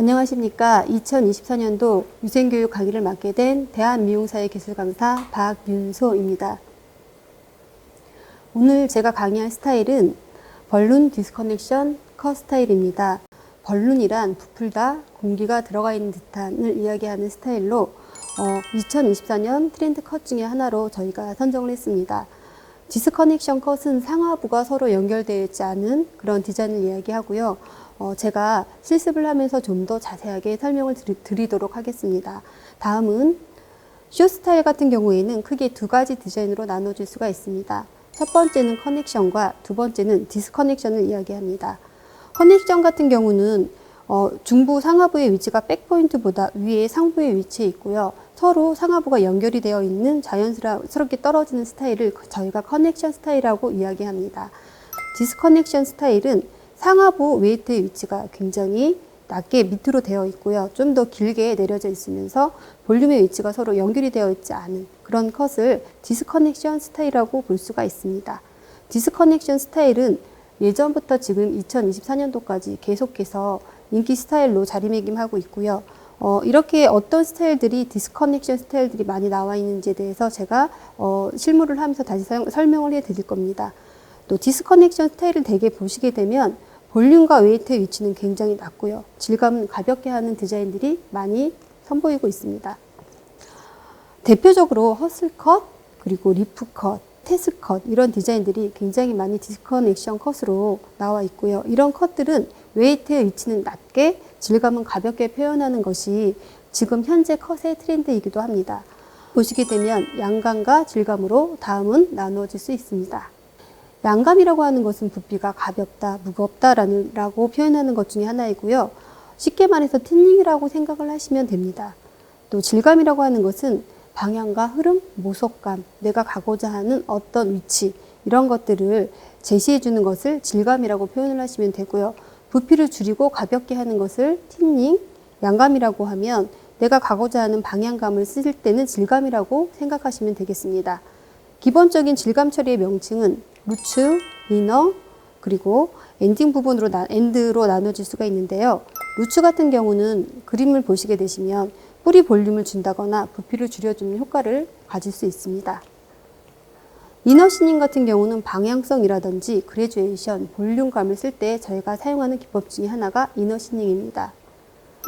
안녕하십니까. 2024년도 유생교육 강의를 맡게 된 대한미용사의 기술 강사 박윤소입니다. 오늘 제가 강의할 스타일은 벌룬 디스커넥션 컷 스타일입니다. 벌룬이란 부풀다, 공기가 들어가 있는 듯한을 이야기하는 스타일로 2024년 트렌드 컷 중에 하나로 저희가 선정을 했습니다. 디스커넥션 컷은 상하부가 서로 연결되어 있지 않은 그런 디자인을 이야기하고요. 제가 실습을 하면서 좀 더 자세하게 설명을 드리도록 하겠습니다. 다음은 숏 스타일 같은 경우에는 크게 두 가지 디자인으로 나눠질 수가 있습니다. 첫 번째는 커넥션과 두 번째는 디스커넥션을 이야기합니다. 커넥션 같은 경우는 중부 상하부의 위치가 백포인트보다 위에 상부에 위치해 있고요. 서로 상하부가 연결이 되어 있는 자연스럽게 떨어지는 스타일을 저희가 커넥션 스타일이라고 이야기합니다. 디스커넥션 스타일은 상하부 웨이트의 위치가 굉장히 낮게 밑으로 되어 있고요. 좀 더 길게 내려져 있으면서 볼륨의 위치가 서로 연결이 되어 있지 않은 그런 컷을 디스커넥션 스타일이라고 볼 수가 있습니다. 디스커넥션 스타일은 예전부터 지금 2024년도까지 계속해서 인기 스타일로 자리매김하고 있고요. 이렇게 어떤 스타일들이 디스커넥션 스타일들이 많이 나와 있는지에 대해서 제가 실무를 하면서 다시 설명을 해 드릴 겁니다. 또 디스커넥션 스타일을 대개 보시게 되면 볼륨과 웨이트의 위치는 굉장히 낮고요. 질감은 가볍게 하는 디자인들이 많이 선보이고 있습니다. 대표적으로 허슬 컷, 그리고 리프 컷, 테슬 컷 이런 디자인들이 굉장히 많이 디스커넥션 컷으로 나와 있고요. 이런 컷들은 웨이트의 위치는 낮게 질감은 가볍게 표현하는 것이 지금 현재 컷의 트렌드이기도 합니다. 보시게 되면 양감과 질감으로 다음은 나누어질 수 있습니다. 양감이라고 하는 것은 부피가 가볍다, 무겁다라고 표현하는 것 중에 하나이고요. 쉽게 말해서 틴닝이라고 생각을 하시면 됩니다. 또 질감이라고 하는 것은 방향과 흐름, 모속감, 내가 가고자 하는 어떤 위치 이런 것들을 제시해 주는 것을 질감이라고 표현을 하시면 되고요. 부피를 줄이고 가볍게 하는 것을 틴닝, 양감이라고 하면 내가 가고자 하는 방향감을 쓸 때는 질감이라고 생각하시면 되겠습니다. 기본적인 질감 처리의 명칭은 루츠, 이너, 그리고 엔딩 부분으로 엔드로 나눠질 수가 있는데요. 루츠 같은 경우는 그림을 보시게 되시면 뿌리 볼륨을 준다거나 부피를 줄여주는 효과를 가질 수 있습니다. 이너 시닝 같은 경우는 방향성이라든지 그래주에이션, 볼륨감을 쓸 때 저희가 사용하는 기법 중에 하나가 이너 시닝입니다.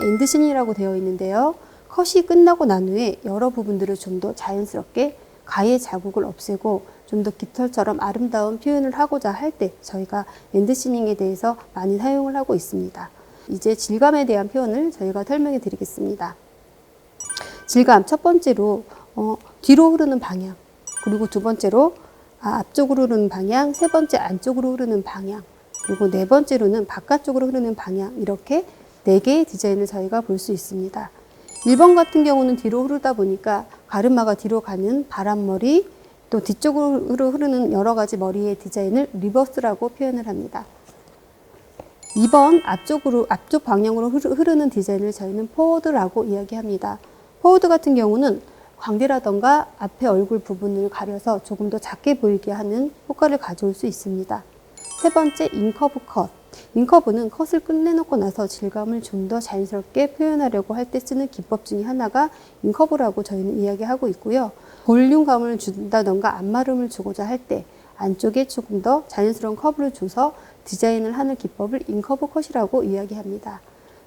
엔드 시닝이라고 되어 있는데요. 컷이 끝나고 난 후에 여러 부분들을 좀 더 자연스럽게 가의 자국을 없애고 좀 더 깃털처럼 아름다운 표현을 하고자 할 때 저희가 엔드 시닝에 대해서 많이 사용을 하고 있습니다. 이제 질감에 대한 표현을 저희가 설명해 드리겠습니다. 질감, 첫 번째로 뒤로 흐르는 방향, 그리고 두 번째로 앞쪽으로 흐르는 방향, 세 번째 안쪽으로 흐르는 방향, 그리고 네 번째로는 바깥쪽으로 흐르는 방향, 이렇게 네 개의 디자인을 저희가 볼 수 있습니다. 1번 같은 경우는 뒤로 흐르다 보니까 가르마가 뒤로 가는 바람머리, 또 뒤쪽으로 흐르는 여러 가지 머리의 디자인을 리버스라고 표현을 합니다. 2번 앞쪽 방향으로 흐르는 디자인을 저희는 포워드라고 이야기합니다. 포워드 같은 경우는 광대라던가 앞에 얼굴 부분을 가려서 조금 더 작게 보이게 하는 효과를 가져올 수 있습니다. 세 번째, 인커브 컷. 인커브는 컷을 끝내놓고 나서 질감을 좀 더 자연스럽게 표현하려고 할 때 쓰는 기법 중에 하나가 인커브라고 저희는 이야기하고 있고요. 볼륨감을 준다던가 앞마름을 주고자 할 때 안쪽에 조금 더 자연스러운 커브를 줘서 디자인을 하는 기법을 인커브 컷이라고 이야기합니다.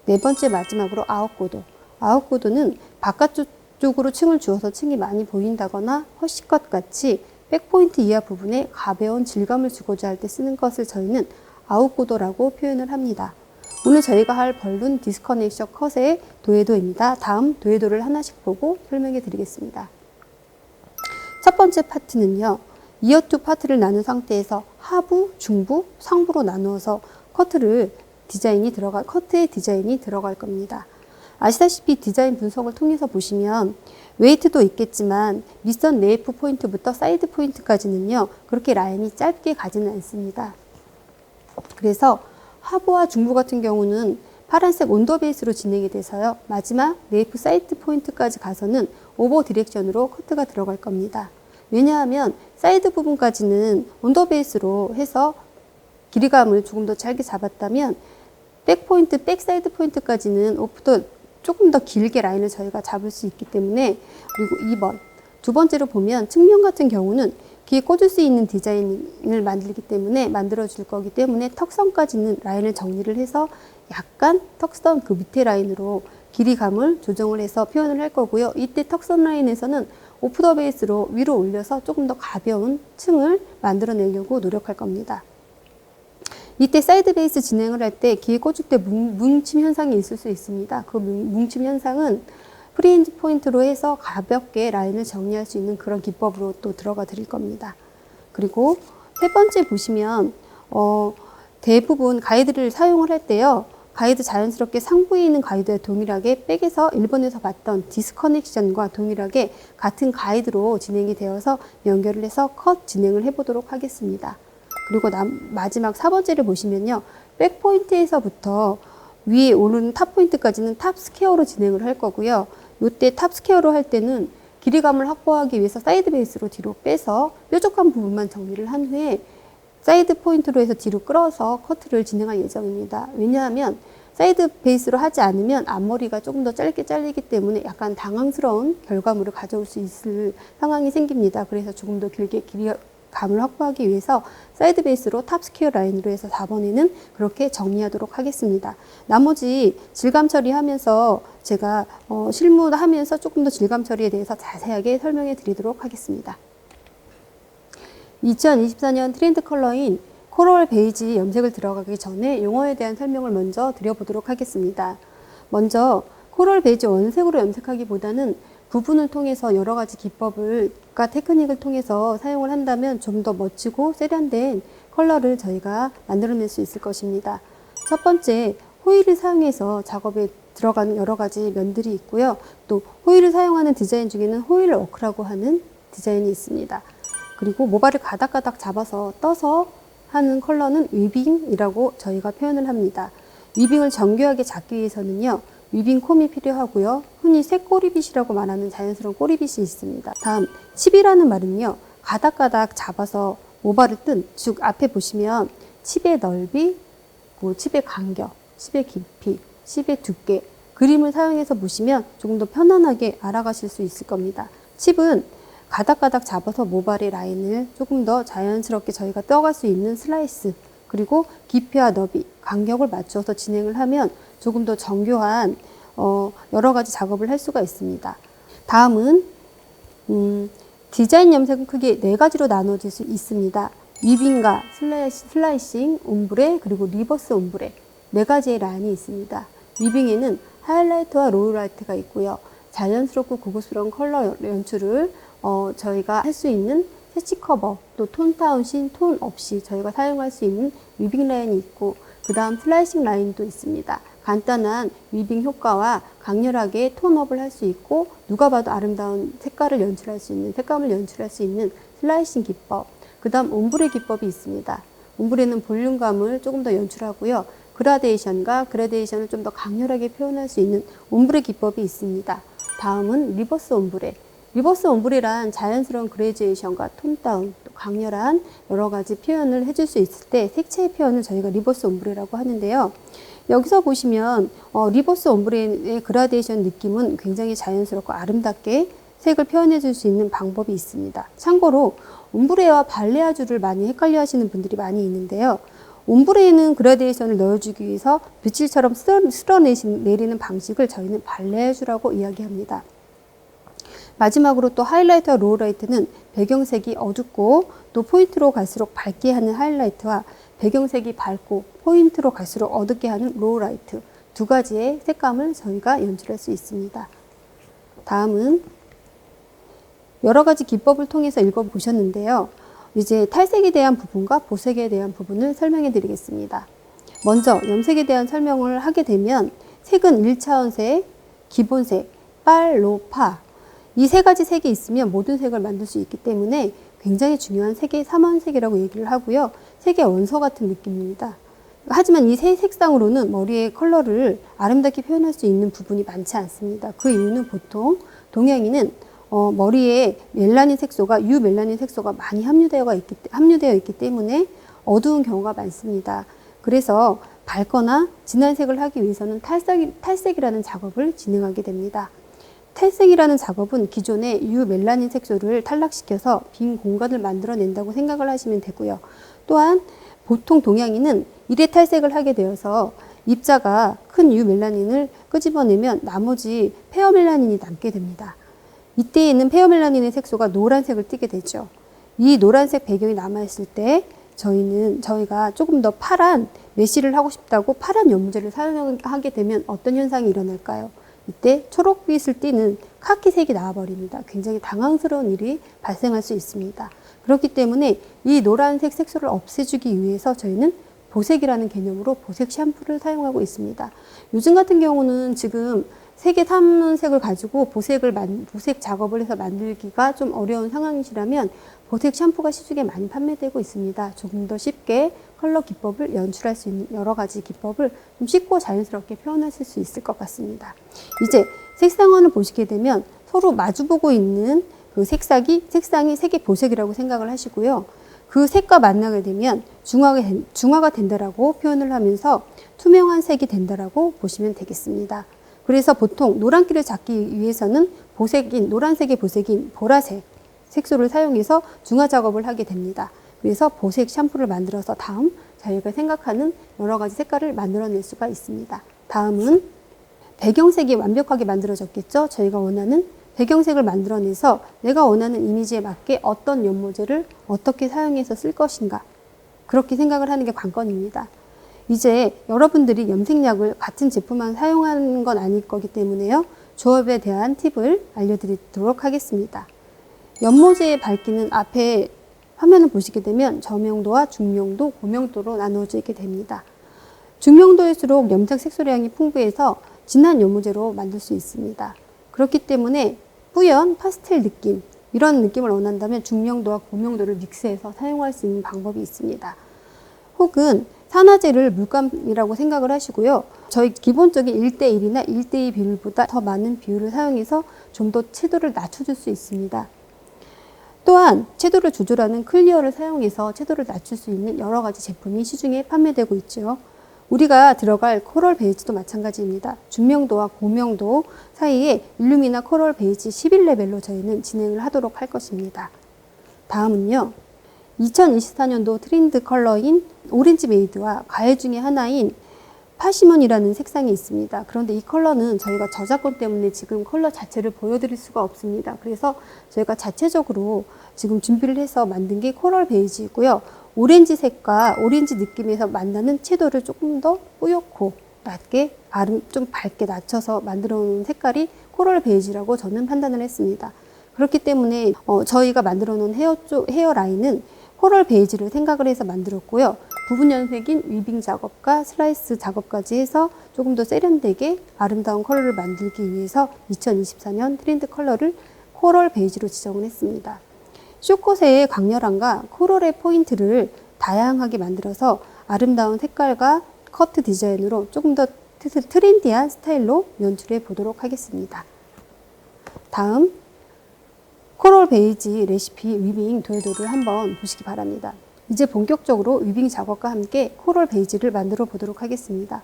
네 번째, 마지막으로 아웃고도. 아웃고도는 바깥쪽으로 층을 주어서 층이 많이 보인다거나 허쉬컷 같이 백포인트 이하 부분에 가벼운 질감을 주고자 할 때 쓰는 것을 저희는 아웃고도라고 표현을 합니다. 오늘 저희가 할 벌룬 디스커넥션 컷의 도해도입니다. 다음 도해도를 하나씩 보고 설명해 드리겠습니다. 첫 번째 파트는요. 이어 투 파트를 나눈 상태에서 하부, 중부, 상부로 나누어서 커트의 디자인이 들어갈 겁니다. 아시다시피 디자인 분석을 통해서 보시면 웨이트도 있겠지만 밑선 네이프 포인트부터 사이드 포인트까지는요. 그렇게 라인이 짧게 가지는 않습니다. 그래서 하부와 중부 같은 경우는 파란색 온더 베이스로 진행이 돼서요. 마지막 네이프 사이드 포인트까지 가서는 오버 디렉션으로 커트가 들어갈 겁니다. 왜냐하면 사이드 부분까지는 온더 베이스로 해서 길이감을 조금 더 짧게 잡았다면 백 포인트, 백 사이드 포인트까지는 오프도 조금 더 길게 라인을 저희가 잡을 수 있기 때문에. 그리고 2번, 두 번째로 보면 측면 같은 경우는 귀에 꽂을 수 있는 디자인을 만들기 때문에 만들어 줄 거기 때문에 턱선까지는 라인을 정리를 해서 약간 턱선 그 밑에 라인으로 길이감을 조정을 해서 표현을 할 거고요. 이때 턱선 라인에서는 오프 더 베이스로 위로 올려서 조금 더 가벼운 층을 만들어내려고 노력할 겁니다. 이때 사이드 베이스 진행을 할 때 귀에 꽂을 때 뭉침 현상이 있을 수 있습니다. 그 뭉침 현상은 프리인지 포인트로 해서 가볍게 라인을 정리할 수 있는 그런 기법으로 또 들어가 드릴 겁니다. 그리고 세 번째 보시면 대부분 가이드를 사용을 할 때요. 가이드 자연스럽게 상부에 있는 가이드와 동일하게 백에서 1번에서 봤던 디스커넥션과 동일하게 같은 가이드로 진행이 되어서 연결을 해서 컷 진행을 해보도록 하겠습니다. 그리고 마지막 4번째를 보시면요. 백 포인트에서부터 위에 오르는 탑 포인트까지는 탑 스퀘어로 진행을 할 거고요. 이때 탑 스퀘어로 할 때는 길이감을 확보하기 위해서 사이드 베이스로 뒤로 빼서 뾰족한 부분만 정리를 한 후에 사이드 포인트로 해서 뒤로 끌어서 커트를 진행할 예정입니다. 왜냐하면 사이드 베이스로 하지 않으면 앞머리가 조금 더 짧게 잘리기 때문에 약간 당황스러운 결과물을 가져올 수 있을 상황이 생깁니다. 그래서 조금 더 길게 길이감을 확보하기 위해서 사이드 베이스로 탑 스퀘어 라인으로 해서 4번에는 그렇게 정리하도록 하겠습니다. 나머지 질감 처리하면서 제가 실무하면서 조금 더 질감 처리에 대해서 자세하게 설명해 드리도록 하겠습니다. 2024년 트렌드 컬러인 코럴 베이지 염색을 들어가기 전에 용어에 대한 설명을 먼저 드려보도록 하겠습니다. 먼저 코럴 베이지 원색으로 염색하기보다는 부분을 통해서 여러 가지 기법과 테크닉을 통해서 사용을 한다면 좀 더 멋지고 세련된 컬러를 저희가 만들어낼 수 있을 것입니다. 첫 번째, 호일을 사용해서 작업에 들어가는 여러 가지 면들이 있고요. 또 호일을 사용하는 디자인 중에는 호일 워크라고 하는 디자인이 있습니다. 그리고 모발을 가닥가닥 잡아서 떠서 하는 컬러는 위빙이라고 저희가 표현을 합니다. 위빙을 정교하게 잡기 위해서는요. 위빙 콤이 필요하고요. 흔히 새꼬리빗이라고 말하는 자연스러운 꼬리빗이 있습니다. 다음, 칩이라는 말은요. 가닥가닥 잡아서 모발을 뜬, 즉 앞에 보시면 칩의 넓이, 칩의 간격, 칩의 깊이, 칩의 두께, 그림을 사용해서 보시면 조금 더 편안하게 알아가실 수 있을 겁니다. 칩은 가닥가닥 잡아서 모발의 라인을 조금 더 자연스럽게 저희가 떠갈 수 있는 슬라이스, 그리고 깊이와 너비, 간격을 맞춰서 진행을 하면 조금 더 정교한 여러 가지 작업을 할 수가 있습니다. 다음은 디자인 염색은 크게 4가지로 나눠질 수 있습니다. 위빙과 슬라이싱, 옴브레, 그리고 리버스 옴브레 4가지의 라인이 있습니다. 위빙에는 하이라이트와 로우라이트가 있고요. 자연스럽고 고급스러운 컬러 연출을 저희가 할 수 있는 캐치 커버, 또 톤 다운신, 톤 없이 저희가 사용할 수 있는 위빙 라인이 있고, 그 다음 슬라이싱 라인도 있습니다. 간단한 위빙 효과와 강렬하게 톤업을 할 수 있고, 누가 봐도 아름다운 색깔을 연출할 수 있는, 색감을 연출할 수 있는 슬라이싱 기법. 그 다음 옴브레 기법이 있습니다. 옴브레는 볼륨감을 조금 더 연출하고요. 그라데이션을 좀 더 강렬하게 표현할 수 있는 옴브레 기법이 있습니다. 다음은 리버스 옴브레. 리버스 옴브레란 자연스러운 그레듀에이션과 톤 다운, 또 강렬한 여러 가지 표현을 해줄 수 있을 때 색채의 표현을 저희가 리버스 옴브레라고 하는데요. 여기서 보시면 리버스 옴브레의 그라데이션 느낌은 굉장히 자연스럽고 아름답게 색을 표현해 줄 수 있는 방법이 있습니다. 참고로 옴브레와 발레아주를 많이 헷갈려 하시는 분들이 많이 있는데요. 옴브레에는 그라데이션을 넣어주기 위해서 빗질처럼 쓸어내리는 방식을 저희는 발레아주라고 이야기합니다. 마지막으로 또 하이라이트와 로우라이트는 배경색이 어둡고 또 포인트로 갈수록 밝게 하는 하이라이트와 배경색이 밝고 포인트로 갈수록 어둡게 하는 로우라이트 2가지의 색감을 저희가 연출할 수 있습니다. 다음은 여러 가지 기법을 통해서 읽어보셨는데요. 이제 탈색에 대한 부분과 보색에 대한 부분을 설명해 드리겠습니다. 먼저 염색에 대한 설명을 하게 되면 색은 1차원색, 기본색, 빨, 로, 파 이 3가지 색이 있으면 모든 색을 만들 수 있기 때문에 굉장히 중요한 색의 3원색이라고 얘기를 하고요. 색의 원서 같은 느낌입니다. 하지만 이 세 색상으로는 머리의 컬러를 아름답게 표현할 수 있는 부분이 많지 않습니다. 그 이유는 보통 동양인은 머리에 멜라닌 색소가 유멜라닌 색소가 많이 함유되어 있기 때문에 어두운 경우가 많습니다. 그래서 밝거나 진한 색을 하기 위해서는 탈색이라는 작업을 진행하게 됩니다. 탈색이라는 작업은 기존의 유멜라닌 색소를 탈락시켜서 빈 공간을 만들어낸다고 생각을 하시면 되고요. 또한 보통 동양인은 일회 탈색을 하게 되어서 입자가 큰 유멜라닌을 끄집어내면 나머지 페어멜라닌이 남게 됩니다. 이때에는 페어멜라닌의 색소가 노란색을 띠게 되죠. 이 노란색 배경이 남아있을 때 저희가 조금 더 파란 메쉬를 하고 싶다고 파란 연모제를 사용하게 되면 어떤 현상이 일어날까요? 이때 초록빛을 띠는 카키색이 나와버립니다. 굉장히 당황스러운 일이 발생할 수 있습니다. 그렇기 때문에 이 노란색 색소를 없애주기 위해서 저희는 보색이라는 개념으로 보색 샴푸를 사용하고 있습니다. 요즘 같은 경우는 지금 색에 탐는 색을 가지고 보색 작업을 해서 만들기가 좀 어려운 상황이시라면 보색 샴푸가 시중에 많이 판매되고 있습니다. 조금 더 쉽게 컬러 기법을 연출할 수 있는 여러 가지 기법을 좀 쉽고 자연스럽게 표현하실 수 있을 것 같습니다. 이제 색상원을 보시게 되면 서로 마주보고 있는 그 색상이 색의 보색이라고 생각을 하시고요. 그 색과 만나게 되면 중화가 된다라고 표현을 하면서 투명한 색이 된다라고 보시면 되겠습니다. 그래서 보통 노란기를 잡기 위해서는 노란색의 보색인 보라색 색소를 사용해서 중화 작업을 하게 됩니다. 그래서 보색 샴푸를 만들어서 다음 저희가 생각하는 여러 가지 색깔을 만들어낼 수가 있습니다. 다음은 배경색이 완벽하게 만들어졌겠죠. 저희가 원하는 배경색을 만들어내서 내가 원하는 이미지에 맞게 어떤 연모제를 어떻게 사용해서 쓸 것인가, 그렇게 생각을 하는 게 관건입니다. 이제 여러분들이 염색약을 같은 제품만 사용하는 건 아닐 거기 때문에요. 조합에 대한 팁을 알려드리도록 하겠습니다. 연모제의 밝기는 앞에 화면을 보시게 되면 저명도와 중명도, 고명도로 나누어져 있게 됩니다. 중명도일수록 염색 색소량이 풍부해서 진한 연모제로 만들 수 있습니다. 그렇기 때문에 뿌연, 파스텔 느낌, 이런 느낌을 원한다면 중명도와 고명도를 믹스해서 사용할 수 있는 방법이 있습니다. 혹은 산화제를 물감이라고 생각을 하시고요. 저희 기본적인 1대1이나 1대2 비율보다 더 많은 비율을 사용해서 좀 더 채도를 낮춰줄 수 있습니다. 또한 채도를 조절하는 클리어를 사용해서 채도를 낮출 수 있는 여러 가지 제품이 시중에 판매되고 있죠. 우리가 들어갈 코럴 베이지도 마찬가지입니다. 중명도와 고명도 사이에 일루미나 코럴 베이지 11레벨로 저희는 진행을 하도록 할 것입니다. 다음은요. 2024년도 트렌드 컬러인 오렌지 메이드와 과일 중에 하나인 파시몬이라는 색상이 있습니다. 그런데 이 컬러는 저희가 저작권 때문에 지금 컬러 자체를 보여드릴 수가 없습니다. 그래서 저희가 자체적으로 지금 준비를 해서 만든 게 코럴 베이지이고요. 오렌지 색과 오렌지 느낌에서 만나는 채도를 조금 더 뿌옇고 낮게, 좀 밝게 낮춰서 만들어 놓은 색깔이 코럴 베이지라고 저는 판단을 했습니다. 그렇기 때문에 저희가 만들어 놓은 헤어 라인은 코럴 베이지를 생각을 해서 만들었고요. 부분 연색인 위빙 작업과 슬라이스 작업까지 해서 조금 더 세련되게 아름다운 컬러를 만들기 위해서 2024년 트렌드 컬러를 코럴 베이지로 지정을 했습니다. 쇼컷의 강렬함과 코럴의 포인트를 다양하게 만들어서 아름다운 색깔과 커트 디자인으로 조금 더 트렌디한 스타일로 연출해 보도록 하겠습니다. 다음 코럴 베이지 레시피 위빙 도예도를 한번 보시기 바랍니다. 이제 본격적으로 위빙 작업과 함께 코럴 베이지를 만들어 보도록 하겠습니다.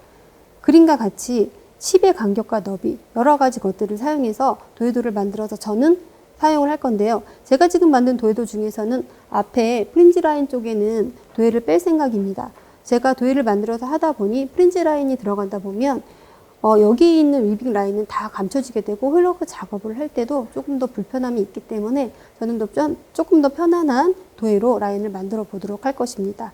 그림과 같이 칩의 간격과 너비, 여러 가지 것들을 사용해서 도예도를 만들어서 저는 사용을 할 건데요. 제가 지금 만든 도예도 중에서는 앞에 프린지 라인 쪽에는 도예를 뺄 생각입니다. 제가 도예를 만들어서 하다 보니 프린지 라인이 들어간다 보면 여기 있는 위빙 라인은 다 감춰지게 되고 훌러크 작업을 할 때도 조금 더 불편함이 있기 때문에 저는 조금 더 편안한 도예로 라인을 만들어 보도록 할 것입니다.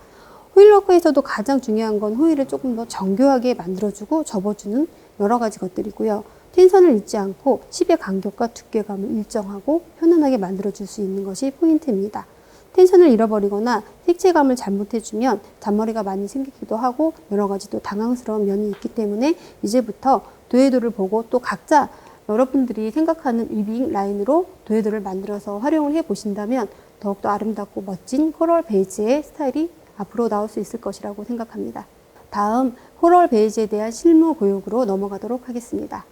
호일워크에서도 가장 중요한 건 호일을 조금 더 정교하게 만들어주고 접어주는 여러 가지 것들이고요. 텐션을 잊지 않고 칩의 간격과 두께감을 일정하고 편안하게 만들어줄 수 있는 것이 포인트입니다. 텐션을 잃어버리거나 색채감을 잘못해주면 잔머리가 많이 생기기도 하고 여러 가지 또 당황스러운 면이 있기 때문에 이제부터 도예도를 보고 또 각자 여러분들이 생각하는 위빙 라인으로 도예도를 만들어서 활용을 해 보신다면 더욱더 아름답고 멋진 코럴 베이지의 스타일이 앞으로 나올 수 있을 것이라고 생각합니다. 다음 코럴 베이지에 대한 실무 교육으로 넘어가도록 하겠습니다.